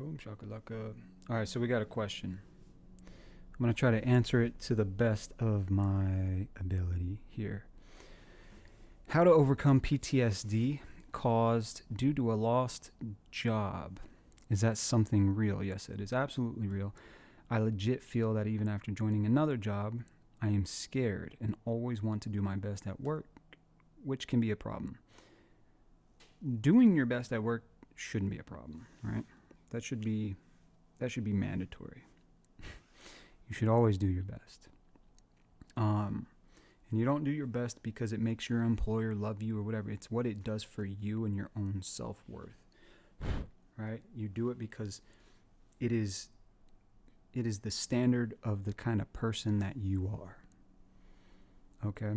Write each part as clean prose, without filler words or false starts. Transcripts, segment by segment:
Boom shakalaka. All right, so we got a question. I'm going to try to answer it to the best of my ability here. How to overcome PTSD caused due to a lost job. Is that something real? Yes, it is absolutely real. I legit feel that even after joining another job, I am scared and always want to do my best at work, which can be a problem. Doing your best at work shouldn't be a problem, right? That should be mandatory. You should always do your best. And you don't do your best because it makes your employer love you or whatever. It's what it does for you and your own self-worth, right? You do it because it is the standard of the kind of person that you are. Okay?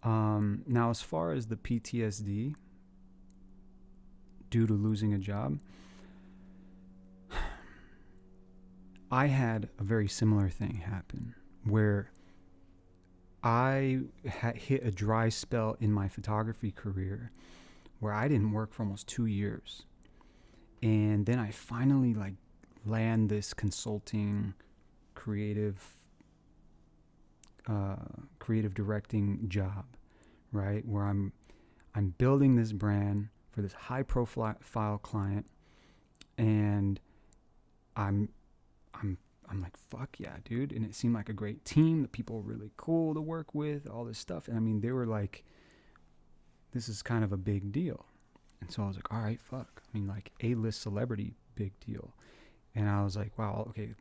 Now, as far as the PTSD due to losing a job, I had a very similar thing happen where I had hit a dry spell in my photography career where I didn't work for almost 2 years. And then I finally land this consulting creative directing job, right? Where I'm building this brand for this high profile client, and I'm like, fuck yeah, dude. And it seemed like a great team. The people were really cool to work with, all this stuff. And I mean, they were like, this is kind of a big deal. And so I was like, all right, fuck. I mean, like A-list celebrity, big deal. And I was like, wow, okay,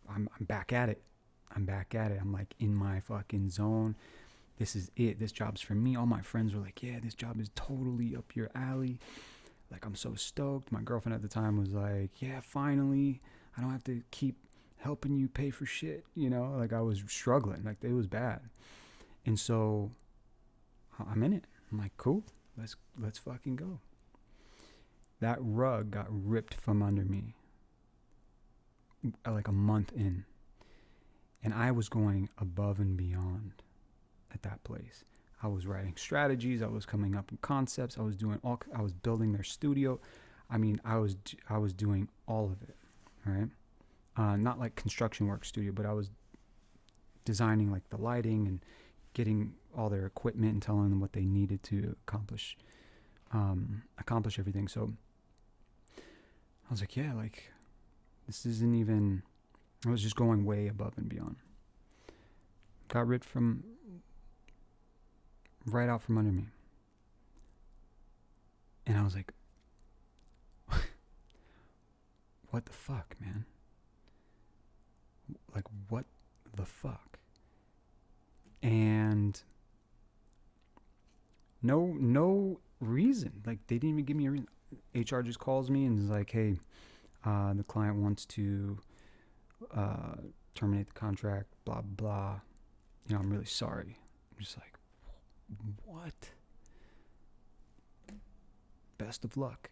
I'm back at it. I'm like in my fucking zone. This is it. This job's for me. All my friends were like, yeah, this job is totally up your alley. Like, I'm so stoked. My girlfriend at the time was like, yeah, finally, I don't have to keep helping you pay for shit, like I was struggling, like it was bad. And so I'm in it. I'm like, cool, let's fucking go. That rug got ripped from under me like a month in, and I was going above and beyond at that place. I was writing strategies, I was coming up with concepts, I was building their studio. I mean, I was doing all of it, right? Not like construction work studio, but I was designing like the lighting and getting all their equipment and telling them what they needed to accomplish everything. So I was like, yeah, like this isn't even, I was just going way above and beyond. Got ripped right out from under me. And I was like, what the fuck, man? Like, what the fuck? And no reason. Like, they didn't even give me a reason. HR just calls me and is like, hey, the client wants to terminate the contract, blah, blah. I'm really sorry. I'm just like, what? Best of luck,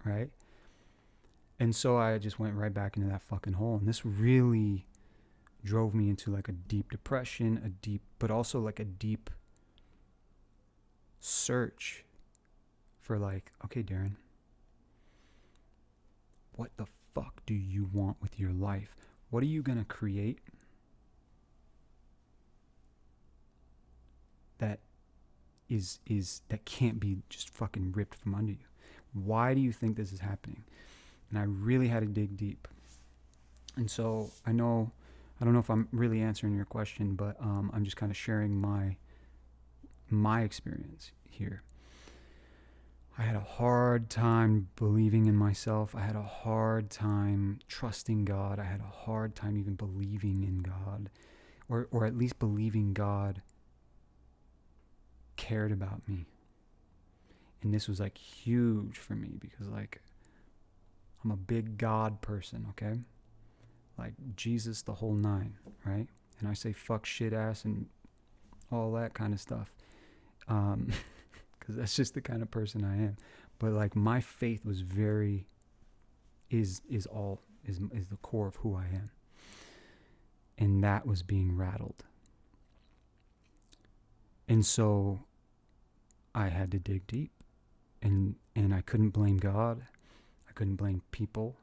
right? And so I just went right back into that fucking hole. And this really drove me into like a deep depression, but also like a deep search for like, okay, Darren, what the fuck do you want with your life? What are you going to create that that can't be just fucking ripped from under you? Why do you think this is happening? And I really had to dig deep. And so I don't know if I'm really answering your question, but I'm just kind of sharing my experience here. I had a hard time believing in myself. I had a hard time trusting God. I had a hard time even believing in God, or at least believing God cared about me. And this was like huge for me because like I'm a big God person, okay? Like Jesus, the whole nine, right? And I say fuck, shit, ass, and all that kind of stuff, because that's just the kind of person I am. But like my faith was is the core of who I am, and that was being rattled. And so I had to dig deep, and I couldn't blame God. I couldn't blame people.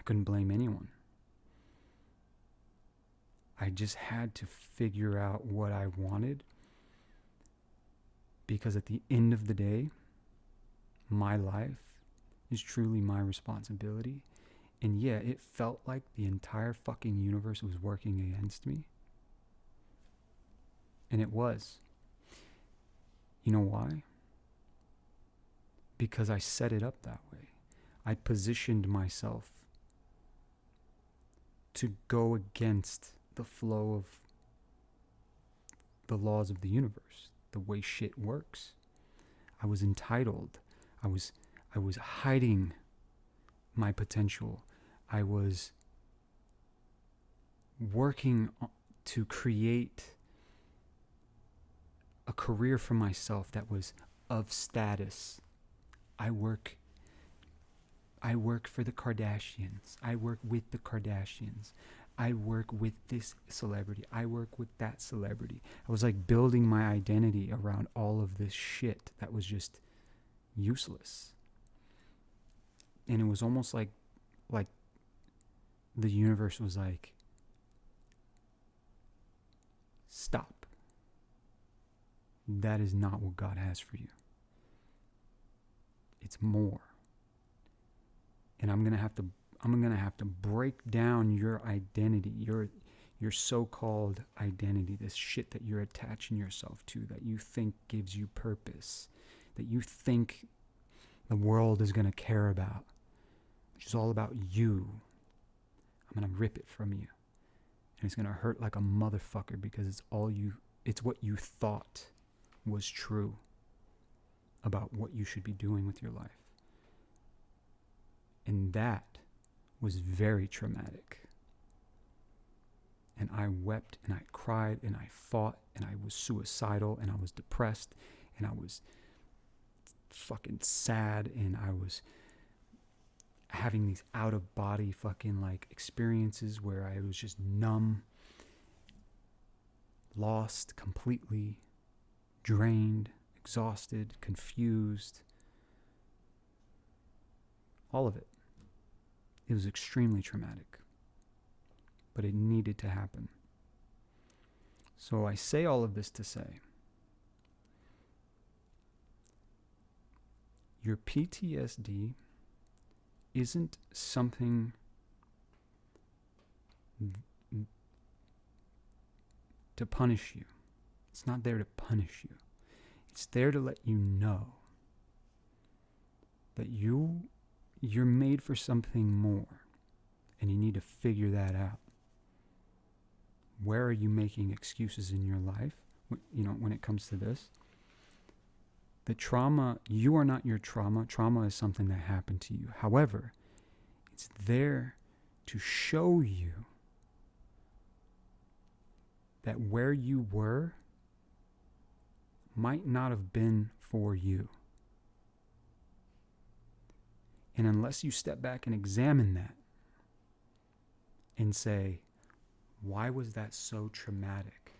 couldn't blame anyone. I just had to figure out what I wanted, because at the end of the day, my life is truly my responsibility. And yeah, it felt like the entire fucking universe was working against me. And it was. You know why? Because I set it up that way. I positioned myself to go against the flow of the laws of the universe, the way shit works. I was entitled. I was hiding my potential. I was working to create a career for myself that was of status. I work for the Kardashians. I work with the Kardashians. I work with this celebrity. I work with that celebrity. I was like building my identity around all of this shit that was just useless. And it was almost like the universe was like, stop. That is not what God has for you. It's more. And I'm gonna have to break down your identity, your so-called identity, this shit that you're attaching yourself to, that you think gives you purpose, that you think the world is gonna care about, which is all about you. I'm gonna rip it from you. And it's gonna hurt like a motherfucker, because it's what you thought was true about what you should be doing with your life. And that was very traumatic. And I wept and I cried and I fought and I was suicidal and I was depressed and I was fucking sad and I was having these out of body fucking like experiences where I was just numb, lost completely, drained, exhausted, confused. All of it. It was extremely traumatic, but it needed to happen. So I say all of this to say, your PTSD isn't something to punish you. It's not there to punish you. It's there to let you know that you're made for something more, and you need to figure that out. Where are you making excuses in your life? When it comes to this, the trauma, you are not your trauma. Trauma is something that happened to you. However, it's there to show you that where you were might not have been for you. And unless you step back and examine that and say, why was that so traumatic?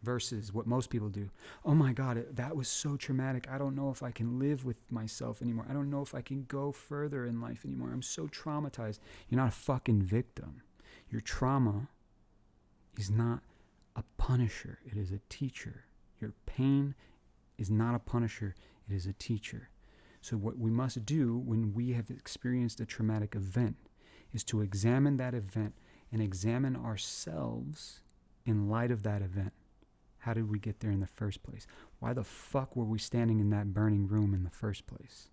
Versus what most people do. Oh my God, that was so traumatic. I don't know if I can live with myself anymore. I don't know if I can go further in life anymore. I'm so traumatized. You're not a fucking victim. Your trauma is not a punisher. It is a teacher. Your pain is not a punisher. It is a teacher. So what we must do when we have experienced a traumatic event is to examine that event and examine ourselves in light of that event. How did we get there in the first place? Why the fuck were we standing in that burning room in the first place?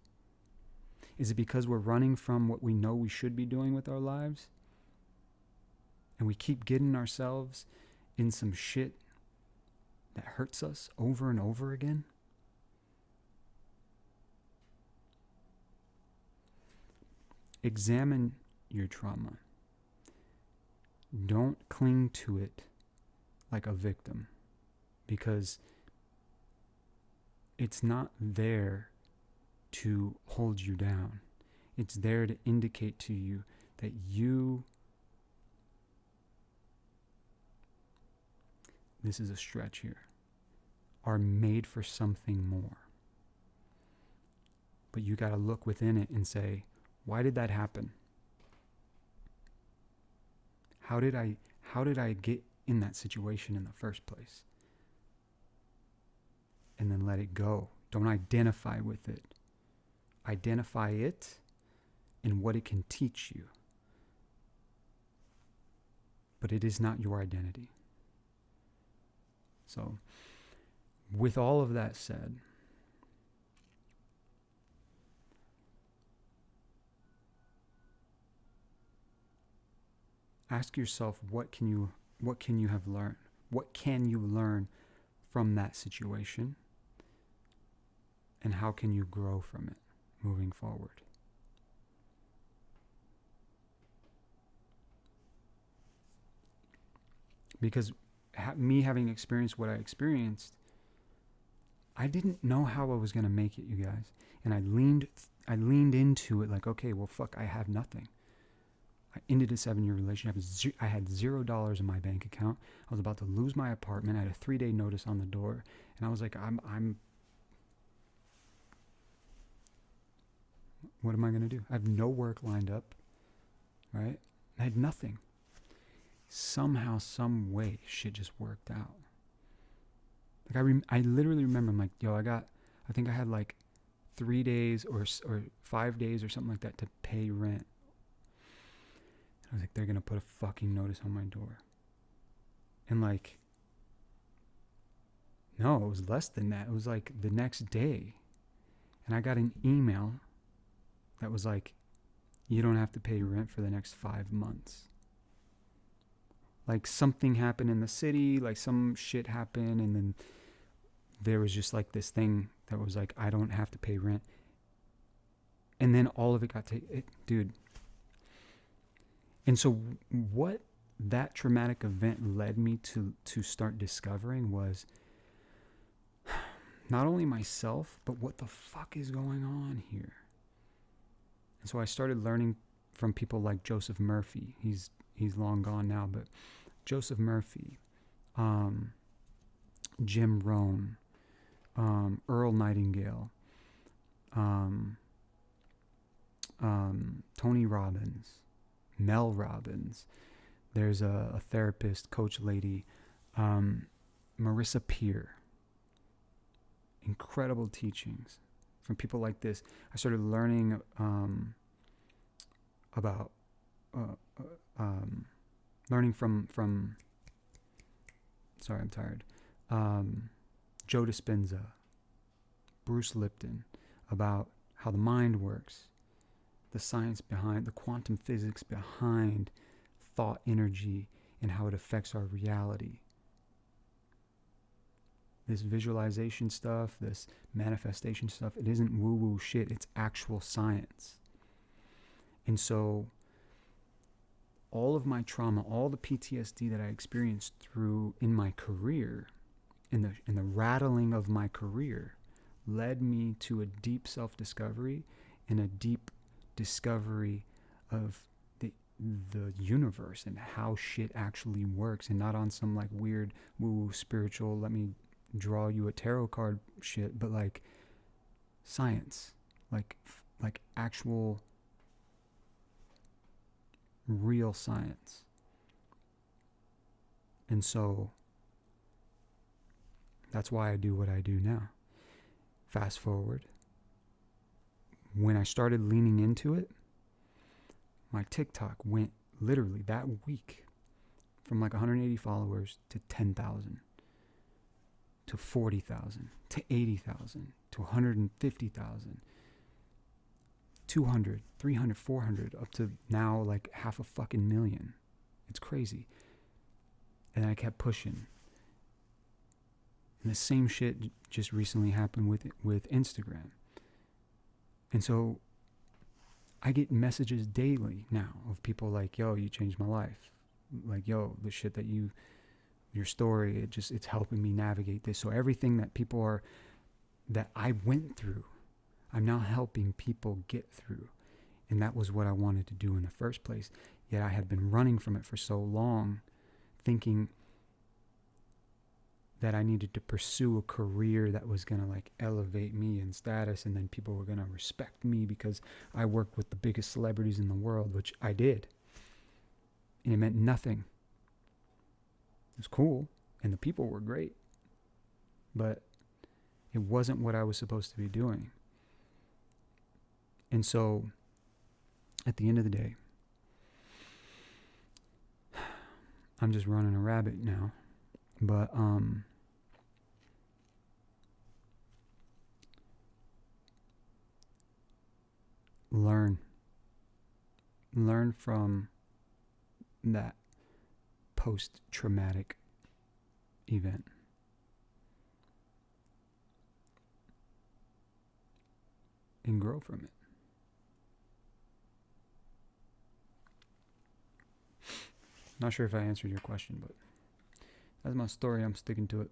Is it because we're running from what we know we should be doing with our lives? And we keep getting ourselves in some shit that hurts us over and over again? Examine your trauma. Don't cling to it like a victim, because it's not there to hold you down. It's there to indicate to you that you, this is a stretch here, are made for something more. But you got to look within it and say, why did that happen? How did I get in that situation in the first place? And then let it go. Don't identify with it. Identify it and what it can teach you. But it is not your identity. So, with all of that said, ask yourself, what can you have learned? What can you learn from that situation? And how can you grow from it moving forward? Because me having experienced what I experienced, I didn't know how I was going to make it, you guys. And I leaned into it like, okay, well, fuck, I have nothing. I ended a 7-year relationship. I had $0 in my bank account. I was about to lose my apartment. I had a 3-day notice on the door. And I was like, what am I going to do? I have no work lined up, right? I had nothing. Somehow, some way, shit just worked out. Like I literally remember, I'm like, yo, I think I had like 3 days or 5 days or something like that to pay rent. And I was like, they're going to put a fucking notice on my door. And like, no, it was less than that. It was like the next day. And I got an email that was like, you don't have to pay rent for the next 5 months. Like something happened in the city, like some shit happened, and then there was just like this thing that was like, I don't have to pay rent. And then all of it got taken, dude. And so what that traumatic event led me to start discovering was not only myself, but what the fuck is going on here. And so I started learning from people like Joseph Murphy. He's long gone now, but Joseph Murphy, Jim Rohn, Earl Nightingale, Tony Robbins, Mel Robbins. There's a therapist, coach lady, Marissa Peer. Incredible teachings from people like this. I started learning about learning from sorry, I'm tired. Joe Dispenza, Bruce Lipton, about how the mind works, the science behind, the quantum physics behind thought energy and how it affects our reality. This visualization stuff, this manifestation stuff, it isn't woo-woo shit, it's actual science. And so all of my trauma, all the PTSD that I experienced through in my career, in the rattling of my career, led me to a deep self-discovery and a deep discovery of the universe and how shit actually works, and not on some like weird woo-woo spiritual, let me draw you a tarot card shit, but like science, like actual real science. And so that's why I do what I do now. Fast forward, when I started leaning into it, my TikTok went literally that week from like 180 followers to 10,000 to 40,000 to 80,000 to 150,000, 200, 300, 400, up to now like 500,000. It's crazy. And I kept pushing. And the same shit just recently happened with Instagram. And so I get messages daily now of people like, yo, you changed my life. Like, yo, the shit that your story, it's helping me navigate this. So everything that I went through, I'm now helping people get through. And that was what I wanted to do in the first place. Yet I had been running from it for so long, thinking that I needed to pursue a career that was going to like elevate me in status, and then people were going to respect me because I worked with the biggest celebrities in the world, which I did. and it meant nothing. It was cool, and the people were great, but it wasn't what I was supposed to be doing. And so, at the end of the day, I'm just running a rabbit now, but learn from that post-traumatic event. And grow from it. Not sure if I answered your question, but that's my story. I'm sticking to it.